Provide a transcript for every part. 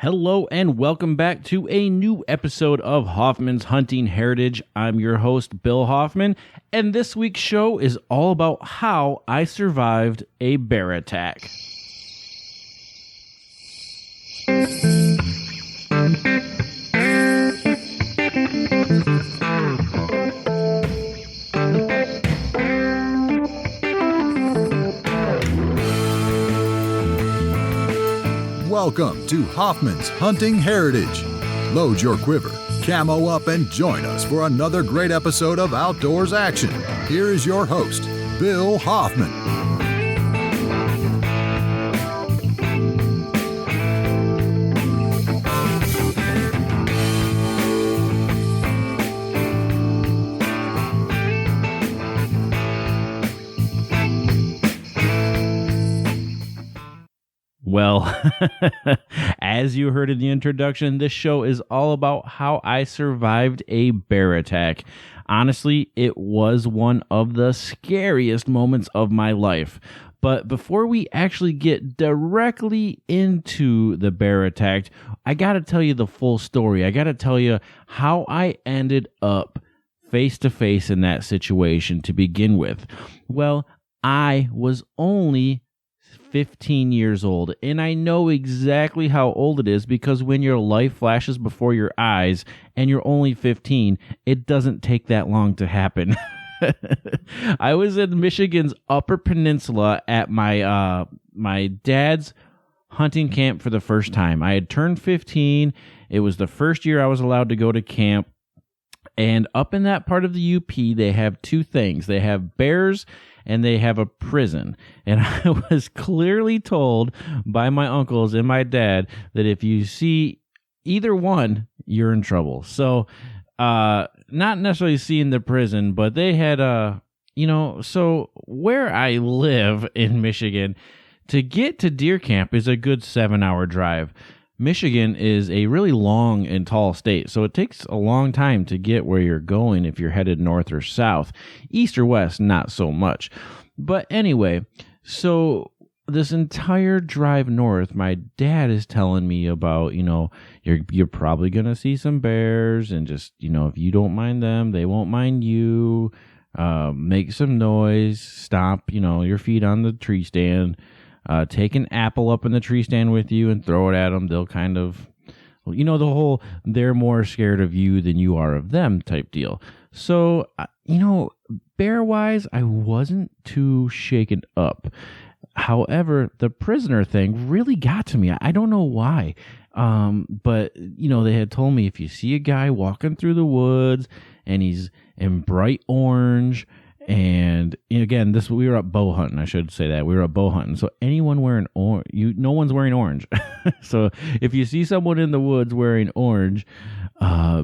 Hello and welcome back to a new episode of Hoffman's Hunting Heritage. I'm your host, Bill Hoffman, and this week's show is all about how I survived a bear attack. Welcome to Hoffman's Hunting Heritage. Load your quiver, camo up, and join us for another great episode of outdoors action. Here is your host, Bill Hoffman. Well, as you heard in the introduction, this show is all about how I survived a bear attack. Honestly, it was one of the scariest moments of my life. But before we actually get directly into the bear attack, I got to tell you the full story. I got to tell you how I ended up face to face in that situation to begin with. Well, I was only 15 years old, and I know exactly how old it is because when your life flashes before your eyes and you're only 15, it doesn't take that long to happen. I was in Michigan's Upper Peninsula at my dad's hunting camp for the first time. I had turned 15. It was the first year I was allowed to go to camp. And up in that part of the UP, they have two things. They have bears and they have a prison. And I was clearly told by my uncles and my dad that if you see either one, you're in trouble. So, not necessarily seeing the prison, but they had, so where I live in Michigan, to get to deer camp is a good 7-hour drive. Michigan is a really long and tall state, so it takes a long time to get where you're going if you're headed north or south. East or west, not so much. But anyway, so this entire drive north, my dad is telling me about, you're probably going to see some bears, and just, if you don't mind them, they won't mind you. Make some noise, stomp, your feet on the tree stand. Take an apple up in the tree stand with you and throw it at them. They'll kind of, the whole they're more scared of you than you are of them type deal. So, bear-wise, I wasn't too shaken up. However, the prisoner thing really got to me. I don't know why. But, they had told me if you see a guy walking through the woods and he's in bright orange, and again, we were up bow hunting. I should say that we were up bow hunting. So anyone wearing orange, no one's wearing orange. So if you see someone in the woods wearing orange,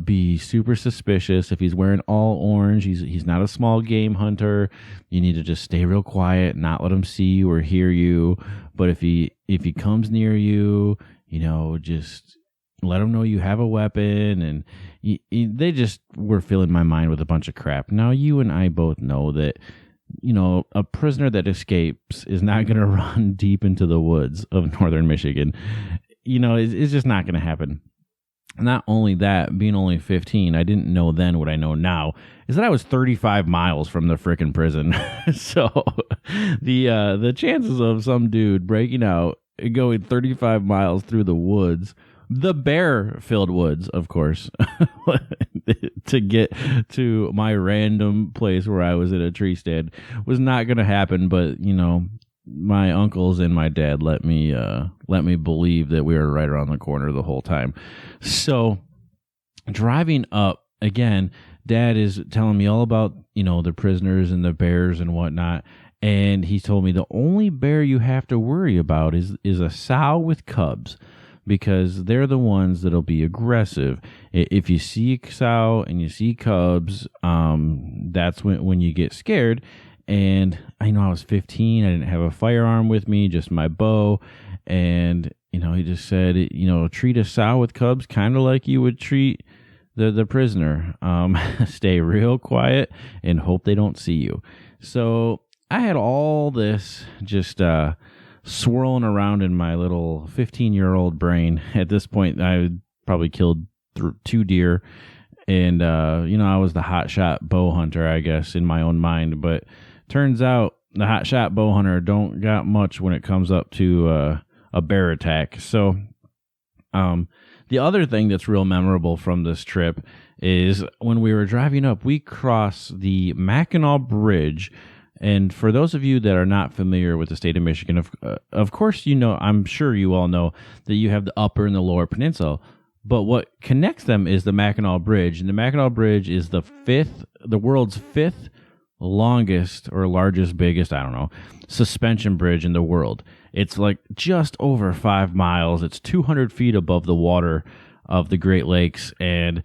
be super suspicious. If he's wearing all orange, he's not a small game hunter. You need to just stay real quiet, not let him see you or hear you. But if he comes near you, just let him know you have a weapon. And they just were filling my mind with a bunch of crap. Now, you and I both know that, a prisoner that escapes is not going to run deep into the woods of northern Michigan. It's just not going to happen. Not only that, being only 15, I didn't know then what I know now, is that I was 35 miles from the frickin' prison. So the chances of some dude breaking out and going 35 miles through the woods, the bear-filled woods, of course, to get to my random place where I was in a tree stand was not going to happen. But, my uncles and my dad let me believe that we were right around the corner the whole time. So driving up, again, Dad is telling me all about, the prisoners and the bears and whatnot. And he told me the only bear you have to worry about is a sow with cubs, because they're the ones that'll be aggressive. If you see a sow and you see cubs, that's when you get scared. And I know I was 15. I didn't have a firearm with me, just my bow. And, he just said, treat a sow with cubs kind of like you would treat the prisoner. Stay real quiet and hope they don't see you. So I had all this just swirling around in my little 15-year-old brain. At this point, I had probably killed 2 deer. And, I was the hotshot bow hunter, I guess, in my own mind. But turns out the hotshot bow hunter don't got much when it comes up to a bear attack. So the other thing that's real memorable from this trip is when we were driving up, we crossed the Mackinac Bridge. And for those of you that are not familiar with the state of Michigan, of course, I'm sure you all know that you have the upper and the lower peninsula. But what connects them is the Mackinac Bridge. And the Mackinac Bridge is the world's fifth longest or largest, biggest, I don't know, suspension bridge in the world. It's like just over 5 miles. It's 200 feet above the water of the Great Lakes. And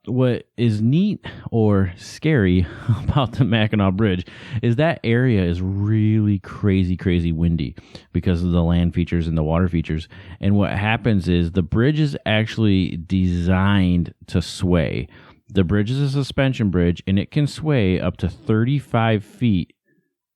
what is neat or scary about the Mackinac Bridge is that area is really crazy windy because of the land features and the water features. And what happens is the bridge is actually designed to sway. The bridge is a suspension bridge, and it can sway up to 35 feet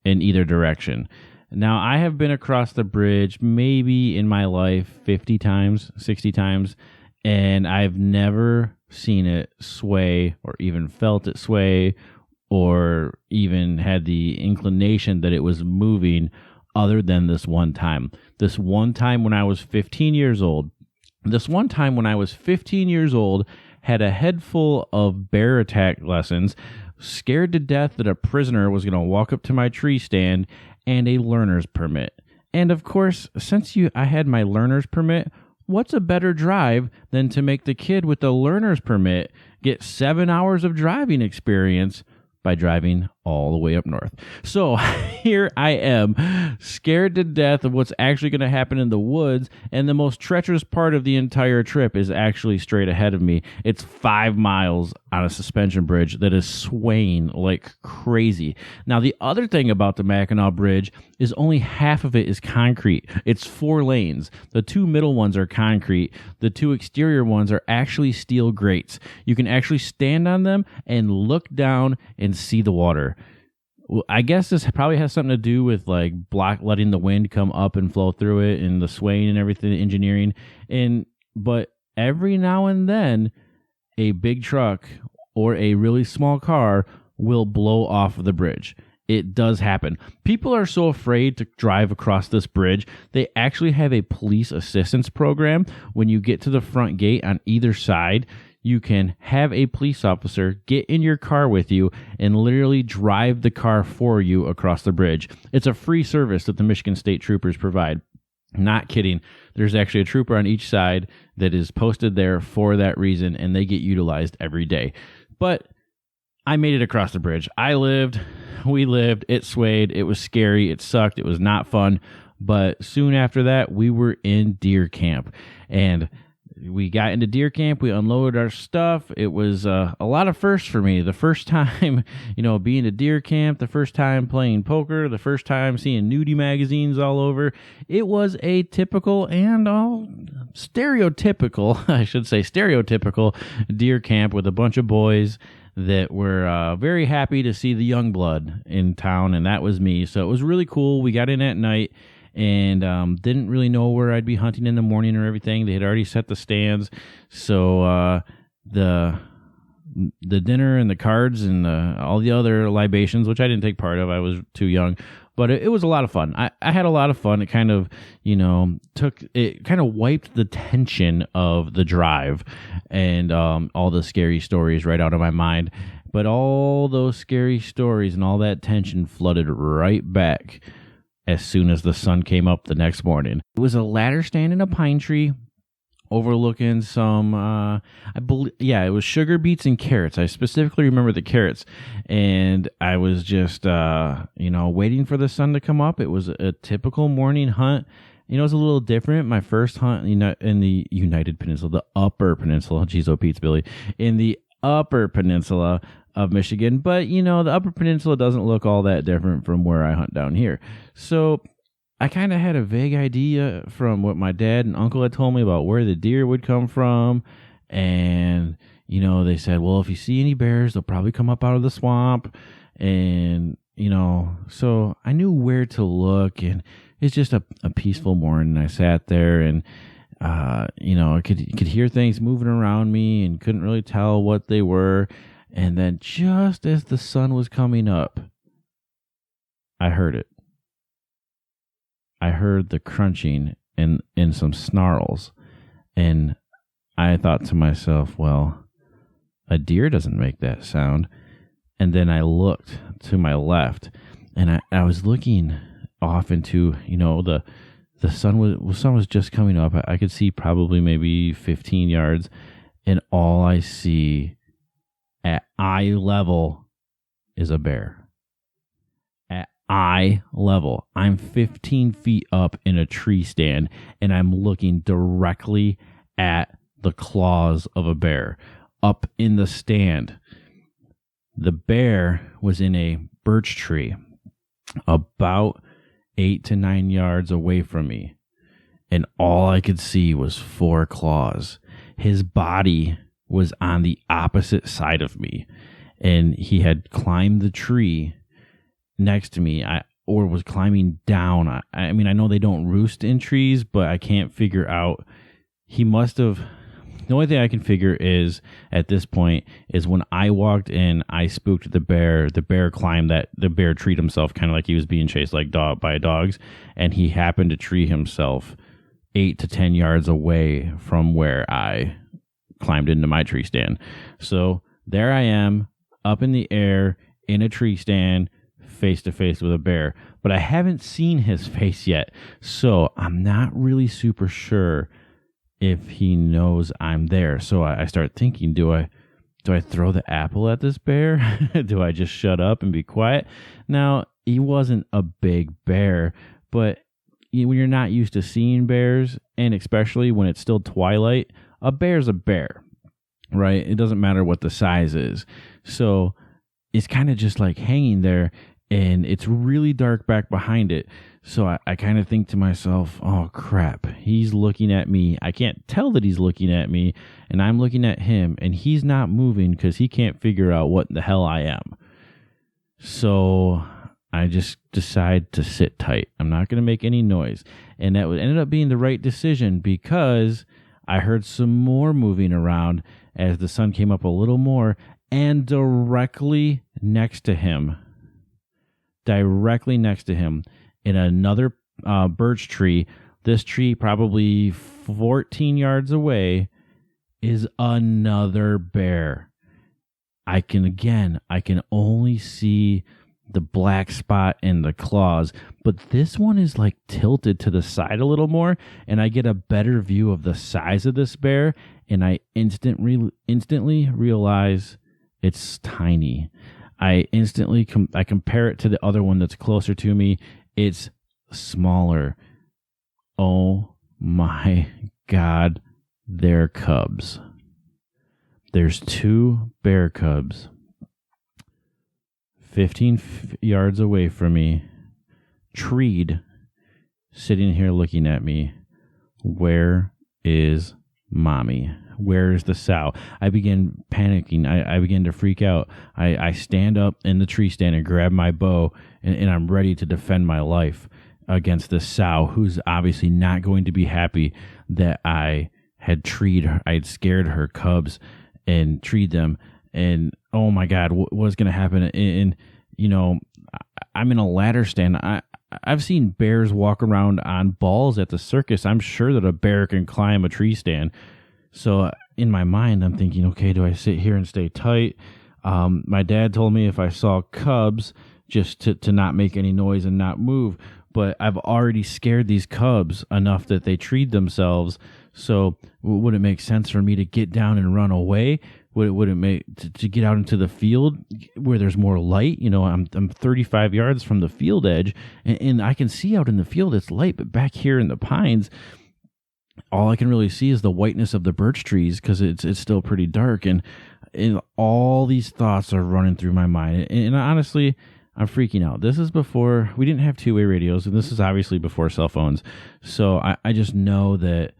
in either direction. Now, I have been across the bridge maybe in my life 50 times, 60 times, and I've never seen it sway or even felt it sway or even had the inclination that it was moving other than this one time. This one time when I was 15 years old, had a head full of bear attack lessons, scared to death that a prisoner was going to walk up to my tree stand, and a learner's permit. And of course, since I had my learner's permit, what's a better drive than to make the kid with the learner's permit get 7 hours of driving experience by driving all the way up north? So here I am, scared to death of what's actually going to happen in the woods, and the most treacherous part of the entire trip is actually straight ahead of me. It's 5 miles on a suspension bridge that is swaying like crazy. Now, the other thing about the Mackinac Bridge is only half of it is concrete. It's 4 lanes. The 2 middle ones are concrete. The 2 exterior ones are actually steel grates. You can actually stand on them and look down and see the water. Well, I guess this probably has something to do with like letting the wind come up and flow through it and the swaying and everything, the engineering. But every now and then, a big truck or a really small car will blow off of the bridge. It does happen. People are so afraid to drive across this bridge. They actually have a police assistance program. When you get to the front gate on either side, you can have a police officer get in your car with you and literally drive the car for you across the bridge. It's a free service that the Michigan State Troopers provide. Not kidding. There's actually a trooper on each side that is posted there for that reason, and they get utilized every day. But I made it across the bridge. We lived, it swayed, it was scary, it sucked, it was not fun. But soon after that, we were in deer camp. And we got into deer camp, we unloaded our stuff. It was a lot of firsts for me. The first time, being to deer camp, the first time playing poker, the first time seeing nudie magazines all over. It was a typical and stereotypical deer camp with a bunch of boys that were very happy to see the young blood in town, and that was me. So it was really cool. We got in at night and didn't really know where I'd be hunting in the morning or everything. They had already set the stands, so the dinner and the cards and all the other libations, which I didn't take part of, I was too young, but it was a lot of fun. I had a lot of fun. It kind of wiped the tension of the drive and all the scary stories right out of my mind. But all those scary stories and all that tension flooded right back as soon as the sun came up the next morning. It was a ladder stand in a pine tree overlooking some, it was sugar beets and carrots. I specifically remember the carrots. And I was just, waiting for the sun to come up. It was a typical morning hunt. It was a little different. My first hunt in the United Peninsula, the Upper Peninsula, geez, oh, Pete's Billy, in the Upper Peninsula of Michigan. But, the Upper Peninsula doesn't look all that different from where I hunt down here. So I kind of had a vague idea from what my dad and uncle had told me about where the deer would come from. And, they said, well, if you see any bears, they'll probably come up out of the swamp. And, so I knew where to look, and it's just a peaceful morning. I sat there and, I could hear things moving around me and couldn't really tell what they were. And then just as the sun was coming up, I heard it. I heard the crunching and some snarls. And I thought to myself, well, a deer doesn't make that sound. And then I looked to my left, and I was looking off into, the sun was just coming up. I could see probably maybe 15 yards, and all I see at eye level is a bear. At eye level. I'm 15 feet up in a tree stand, and I'm looking directly at the claws of a bear up in the stand. The bear was in a birch tree about 8 to 9 yards away from me, and all I could see was 4 claws. His body was on the opposite side of me, and he had climbed the tree next to me, or was climbing down. I mean, I know they don't roost in trees, but I can't figure out. He must have. The only thing I can figure is, at this point, is when I walked in, I spooked the bear. The bear climbed the bear treed himself kind of like he was being chased by dogs, and he happened to tree himself 8 to 10 yards away from where I climbed into my tree stand. So there I am, up in the air, in a tree stand, face to face with a bear. But I haven't seen his face yet, so I'm not really super sure if he knows I'm there. So I start thinking, do I throw the apple at this bear? Do I just shut up and be quiet? Now, he wasn't a big bear, but when you're not used to seeing bears, and especially when it's still twilight, a bear's a bear, right? It doesn't matter what the size is. So it's kind of just like hanging there, and it's really dark back behind it. So I kind of think to myself, oh, crap, he's looking at me. I can't tell that he's looking at me, and I'm looking at him, and he's not moving because he can't figure out what the hell I am. So I just decide to sit tight. I'm not going to make any noise. And that ended up being the right decision, because I heard some more moving around as the sun came up a little more, and directly next to him, in another birch tree, this tree probably 14 yards away, is another bear. I can only see the black spot in the claws, but this one is like tilted to the side a little more, and I get a better view of the size of this bear, and I instantly realize it's tiny. I compare it to the other one that's closer to me. It's smaller. Oh my God, they're cubs. There's 2 bear cubs 15 yards away from me, treed, sitting here looking at me. Where is mommy? Where is the sow? I begin panicking. I begin to freak out. I stand up in the tree stand and grab my bow, and I'm ready to defend my life against this sow, who's obviously not going to be happy that I had scared her cubs and treed them. And oh my God, what's going to happen? And I'm in a ladder stand. I've seen bears walk around on balls at the circus. I'm sure that a bear can climb a tree stand. So in my mind, I'm thinking, okay, do I sit here and stay tight? My dad told me if I saw cubs, just to not make any noise and not move. But I've already scared these cubs enough that they treed themselves. So would it make sense for me to get down and run away? Would it make to get out into the field where there's more light? I'm 35 yards from the field edge, and I can see out in the field it's light, but back here in the pines, all I can really see is the whiteness of the birch trees, because it's still pretty dark, and all these thoughts are running through my mind. And honestly, I'm freaking out. This is before we didn't have two-way radios, and this is obviously before cell phones. So I just know that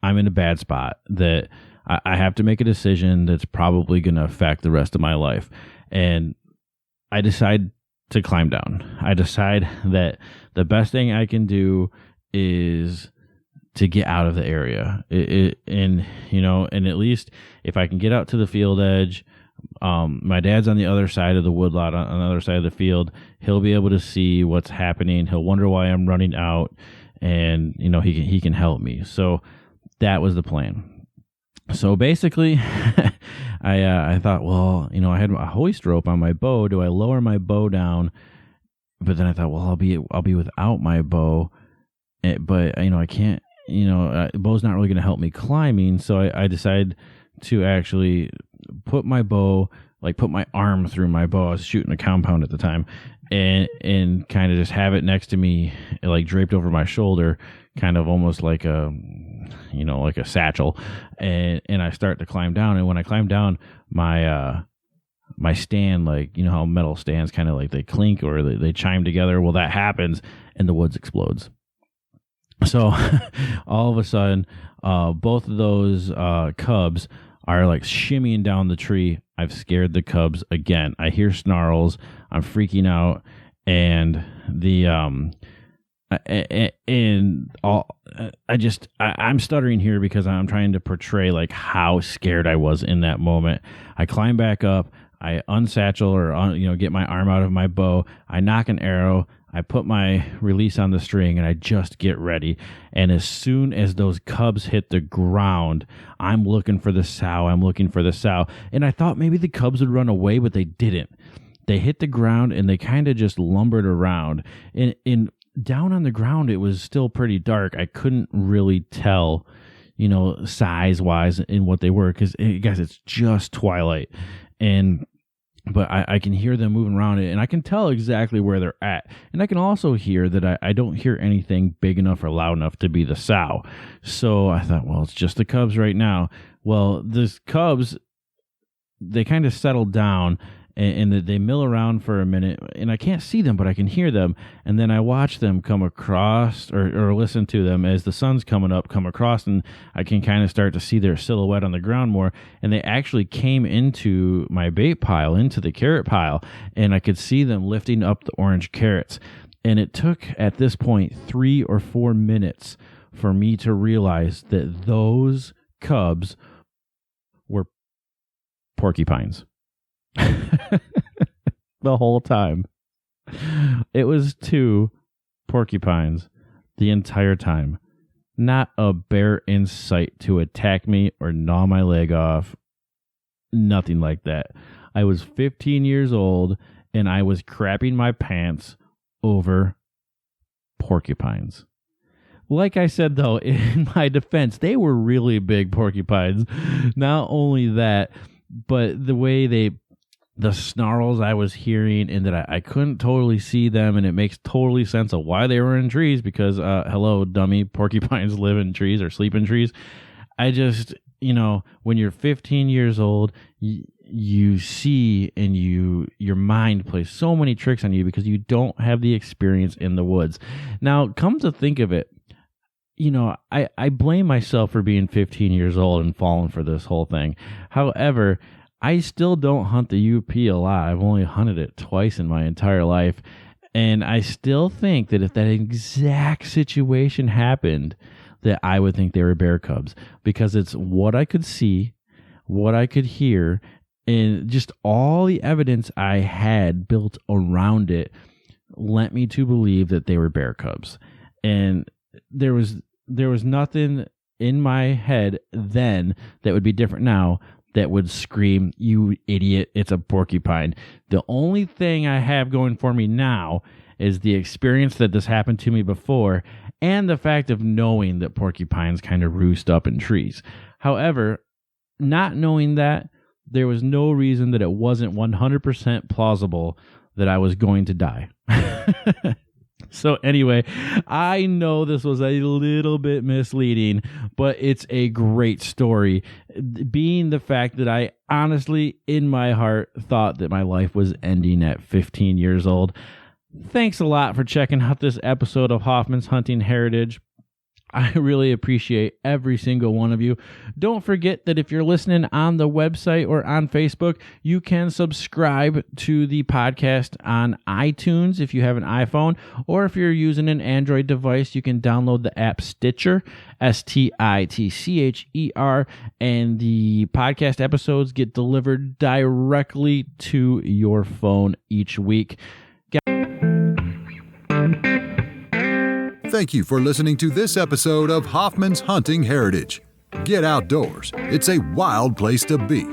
I'm in a bad spot, that I have to make a decision that's probably going to affect the rest of my life. And I decide to climb down. I decide that the best thing I can do is to get out of the area. And at least if I can get out to the field edge, my dad's on the other side of the woodlot, on the other side of the field. He'll be able to see what's happening. He'll wonder why I'm running out, and he can help me. So that was the plan. So basically, I thought, well, I had a hoist rope on my bow. Do I lower my bow down? But then I thought, well, I'll be without my bow, but I can't. Bow's not really going to help me climbing. So I decided to actually put my arm through my bow. I was shooting a compound at the time, and kind of just have it next to me, like draped over my shoulder, kind of almost like a satchel. And I start to climb down. And when I climb down, my stand, how metal stands kind of like they clink or they chime together. Well, that happens and the woods explodes. So all of a sudden, both of those cubs are like shimmying down the tree. I've scared the cubs again. I hear snarls. I'm freaking out, and I'm stuttering here because I'm trying to portray like how scared I was in that moment. I climb back up. I unsatchel or get my arm out of my bow. I knock an arrow. I put my release on the string, and I just get ready. And as soon as those cubs hit the ground, I'm looking for the sow. And I thought maybe the cubs would run away, but they didn't. They hit the ground, and they kind of just lumbered around. And down on the ground, it was still pretty dark. I couldn't really tell, size-wise in what they were, because, guys, it's just twilight. But I can hear them moving around it, and I can tell exactly where they're at. And I can also hear that I don't hear anything big enough or loud enough to be the sow. So I thought, well, it's just the cubs right now. Well, the cubs, they kind of settled down, and they mill around for a minute, and I can't see them, but I can hear them. And then I watch them come across or listen to them as the sun's come across, and I can kind of start to see their silhouette on the ground more. And they actually came into my bait pile, into the carrot pile, and I could see them lifting up the orange carrots. And it took, at this point, 3 or 4 minutes for me to realize that those cubs were porcupines. The whole time. It was 2 porcupines the entire time. Not a bear in sight to attack me or gnaw my leg off. Nothing like that. I was 15 years old, and I was crapping my pants over porcupines. Like I said, though, in my defense, they were really big porcupines. Not only that, but the way the snarls I was hearing, and that I couldn't totally see them, and it makes totally sense of why they were in trees, because, hello, dummy, porcupines live in trees or sleep in trees. I just, when you're 15 years old, you see, and your mind plays so many tricks on you because you don't have the experience in the woods. Now, come to think of it, I blame myself for being 15 years old and falling for this whole thing. However, I still don't hunt the UP a lot. I've only hunted it twice in my entire life. And I still think that if that exact situation happened, that I would think they were bear cubs, because it's what I could see, what I could hear, and just all the evidence I had built around it led me to believe that they were bear cubs. And there was nothing in my head then that would be different now that would scream, "You idiot, it's a porcupine." The only thing I have going for me now is the experience that this happened to me before, and the fact of knowing that porcupines kind of roost up in trees. However, not knowing that, there was no reason that it wasn't 100% plausible that I was going to die. So anyway, I know this was a little bit misleading, but it's a great story, being the fact that I honestly, in my heart, thought that my life was ending at 15 years old. Thanks a lot for checking out this episode of Hoffman's Hunting Heritage. I really appreciate every single one of you. Don't forget that if you're listening on the website or on Facebook, you can subscribe to the podcast on iTunes if you have an iPhone, or if you're using an Android device, you can download the app Stitcher, Stitcher, and the podcast episodes get delivered directly to your phone each week. Thank you for listening to this episode of Hoffman's Hunting Heritage. Get outdoors. It's a wild place to be.